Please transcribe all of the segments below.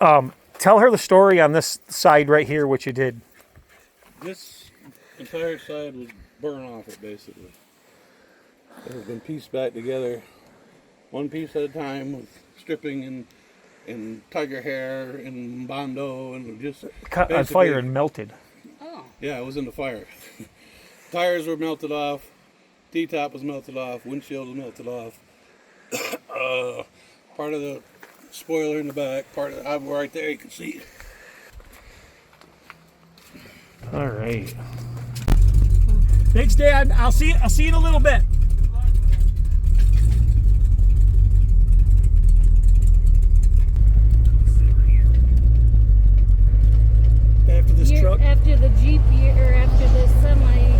Tell her the story on this side right here, what you did. This entire side was burnt off it, basically. It has been pieced back together, one piece at a time, with stripping and tiger hair and bondo and just Caught on fire and melted. Oh. Yeah, it was in the fire. Tires were melted off, T-top was melted off, windshield was melted off. Part of the spoiler in the back, part of the right there you can see. All right. Thanks, Dad. I'll see you in a little bit. After this truck. After the Jeep or after the semi.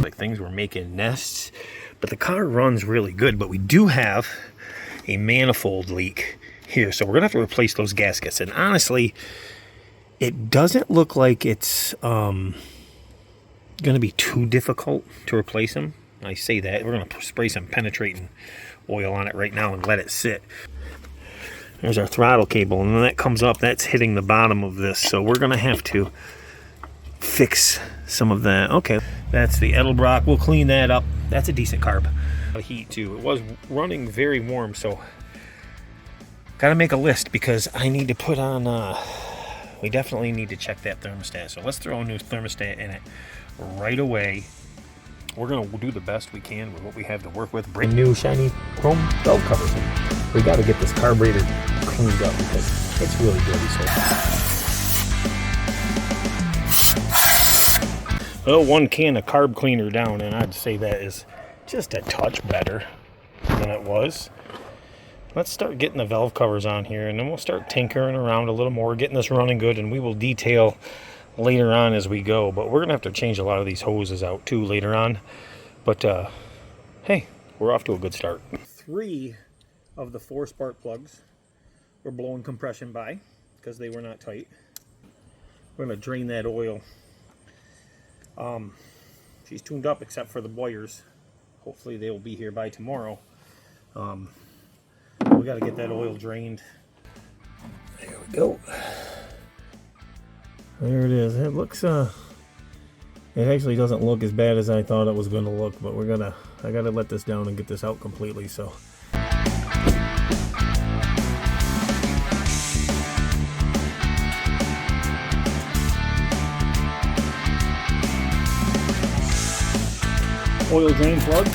Like things were making nests, but the car runs really good. But we do have a manifold leak here, so we're gonna have to replace those gaskets. And honestly, it doesn't look like it's gonna be too difficult to replace them. I say that. We're gonna spray some penetrating oil on it right now and let it sit. There's our throttle cable, and when that comes up, that's hitting the bottom of this, so we're gonna have to fix some of that. Okay, that's the Edelbrock. We'll clean that up. That's a decent carb. Heat too. It was running very warm, so gotta make a list because I need to put on we definitely need to check that thermostat. So let's throw a new thermostat in it right away. We're gonna do the best we can with what we have to work with. Brand new shiny chrome valve covers. We gotta get this carburetor cleaned up because it's really dirty. Well, one can of carb cleaner down, and I'd say that is just a touch better than it was. Let's start getting the valve covers on here, and then we'll start tinkering around a little more, getting this running good, and we will detail later on as we go. But we're gonna have to change a lot of these hoses out too later on. But hey, we're off to a good start. 3 of the 4 spark plugs were blowing compression by because they were not tight. We're gonna drain that oil. She's tuned up except for the wires. Hopefully they will be here by tomorrow. We got to get that oil drained. There we go. There it is. It looks it actually doesn't look as bad as I thought it was going to look, but I got to let this down and get this out completely. So oil drain plug.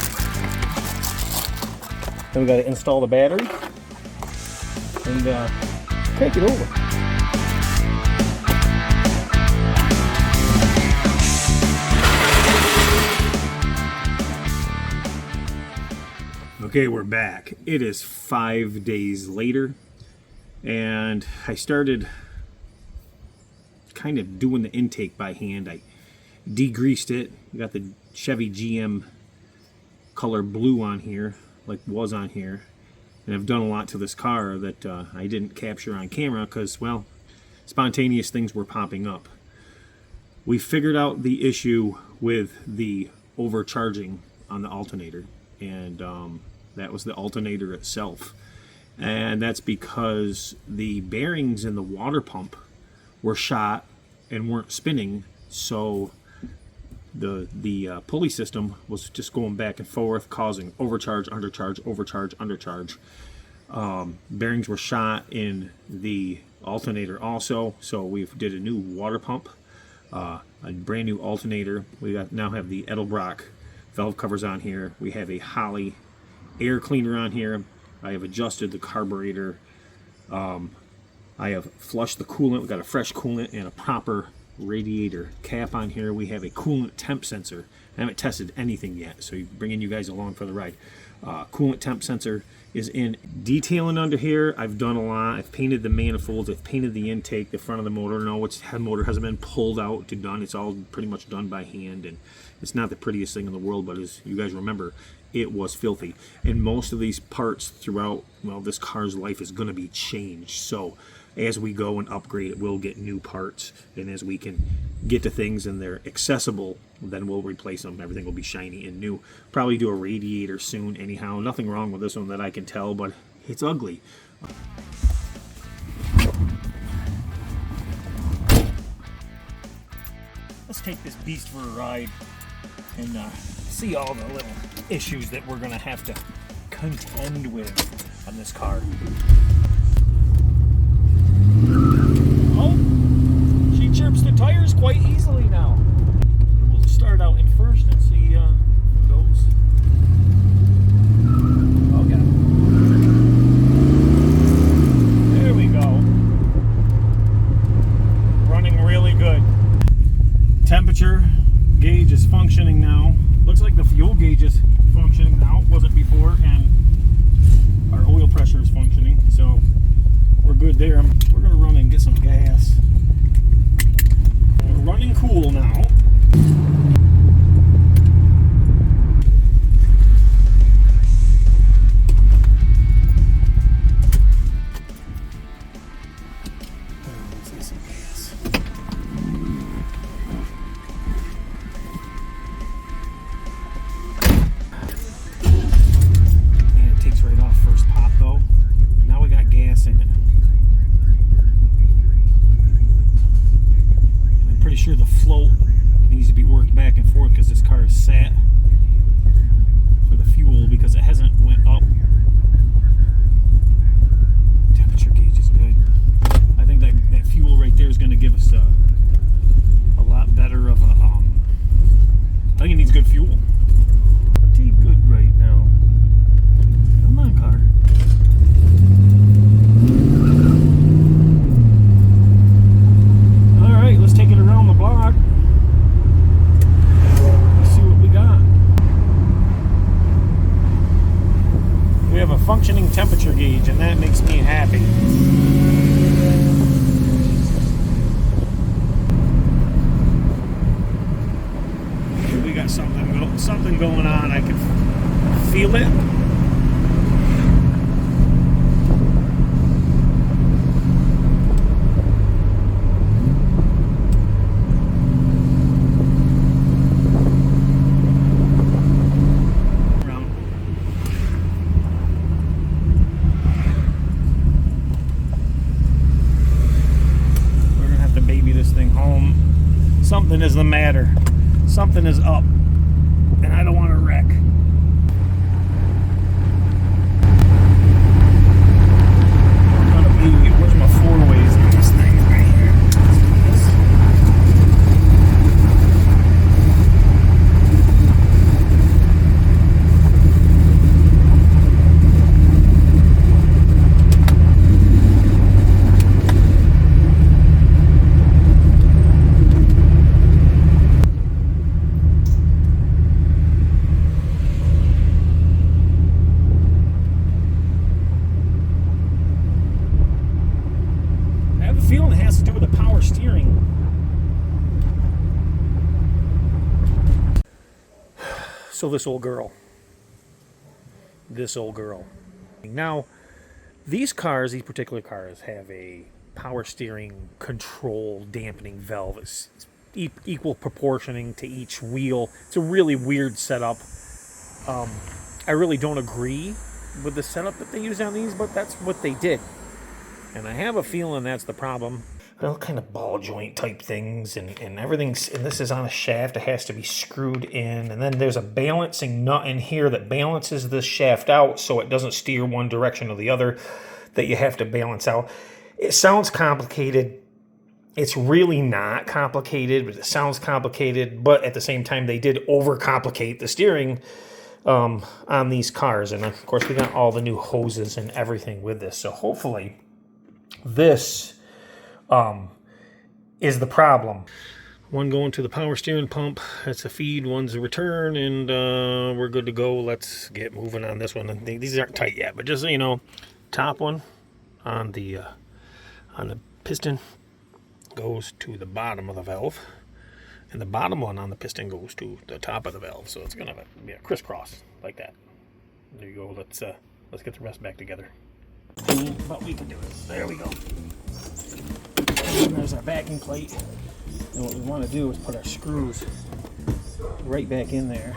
Then we got to install the battery and take it over. Okay, we're back. It is 5 days later, and I started kind of doing the intake by hand. I degreased it. We got the Chevy GM color blue on here, like was on here, and I've done a lot to this car that I didn't capture on camera because, well, spontaneous things were popping up. We figured out the issue with the overcharging on the alternator, and that was the alternator itself, and that's because the bearings in the water pump were shot and weren't spinning, so the pulley system was just going back and forth, causing overcharge, undercharge, overcharge, undercharge. Bearings were shot in the alternator also, so we did a new water pump, a brand new alternator. We now have the Edelbrock valve covers on here. We have a Holley air cleaner on here. I have adjusted the carburetor. I have flushed the coolant. We've got a fresh coolant and a proper radiator cap on here. We have a coolant temp sensor. I haven't tested anything yet, so bringing you guys along for the ride. Coolant temp sensor is in. Detailing under here, I've done a lot. I've painted the manifolds, I've painted the intake, the front of the motor. No, the motor hasn't been pulled out to done. It's all pretty much done by hand, and it's not the prettiest thing in the world, but as you guys remember, it was filthy. And most of these parts throughout, well, this car's life is going to be changed. So as we go and upgrade it, we'll get new parts. And as we can get to things and they're accessible, then we'll replace them. Everything will be shiny and new. Probably do a radiator soon anyhow. Nothing wrong with this one that I can tell, but it's ugly. Let's take this beast for a ride and see all the little issues that we're going to have to contend with on this car. Oh, she chirps the tires quite easily now. We'll start out in first and see how it goes. Okay. There we go. Running really good. Temperature gauge is functioning now. Looks like the fuel gauge is functioning now. It wasn't before, and our oil pressure is functioning, so we're good there. We're gonna run and get some gas. We're running cool now. Let's get some gas. Right off first pop though. Now we got gas in it. I'm pretty sure the float needs to be worked back and forth because this car is sat for the fuel because it hasn't went up. Temperature gauge is good. I think that fuel right there is going to give us a lot better of a I think it needs good fuel. Pretty good right now. Come on, car. All right, let's take it around the block. Let's see what we got. We have a functioning temperature gauge, and that makes me happy. We got something going on. I can feel it. Something is the matter. Something is up. And I don't want to wreck. Where's my 4-ways on this thing right here? Feeling it has to do with the power steering. So this old girl. Now, these particular cars have a power steering control dampening valve. It's equal proportioning to each wheel. It's a really weird setup. I really don't agree with the setup that they use on these, but that's what they did. And I have a feeling that's the problem. All kind of ball joint type things and everything's, and this is on a shaft. It has to be screwed in. And then there's a balancing nut in here that balances this shaft out so it doesn't steer one direction or the other that you have to balance out. It sounds complicated. It's really not complicated, but it sounds complicated. But at the same time, they did overcomplicate the steering on these cars. And of course, we got all the new hoses and everything with this. So hopefully this is the problem. One going to the power steering pump, that's a feed, one's a return, and we're good to go. Let's get moving on this one. These aren't tight yet, but just so you know, top one on the piston goes to the bottom of the valve, and the bottom one on the piston goes to the top of the valve. So it's gonna be a crisscross like that. There you go. Let's get the rest back together. But we can do it. There we go. there's our backing plate. And what we want to do is put our screws right back in there.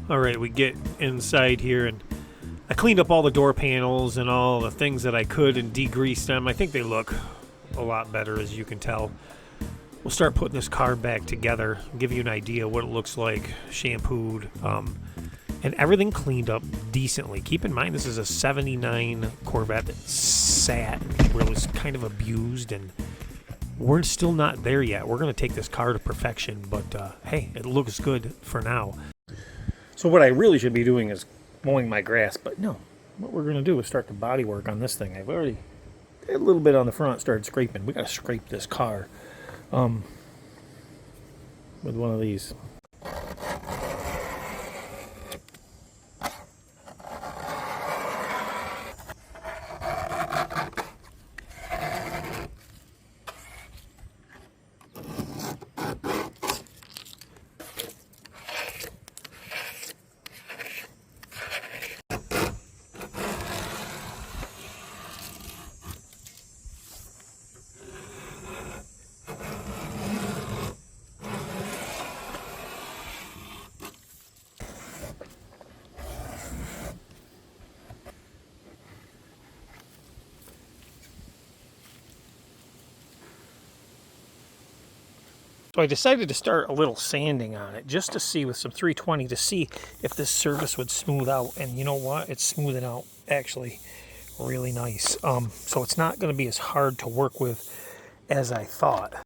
All right, we get inside here, and I cleaned up all the door panels and all the things that I could and degreased them. I think they look a lot better, as you can tell. We'll start putting this car back together, give you an idea what it looks like, shampooed, and everything cleaned up decently. Keep in mind, this is a 79 Corvette that sat where it was kind of abused, and we're still not there yet. We're going to take this car to perfection, but hey, it looks good for now. So what I really should be doing is mowing my grass, but no. What we're going to do is start the body work on this thing. I've already had a little bit on the front, started scraping. We got to scrape this car with one of these. So I decided to start a little sanding on it just to see with some 320 to see if this surface would smooth out. And you know what? It's smoothing out actually really nice. So it's not going to be as hard to work with as I thought.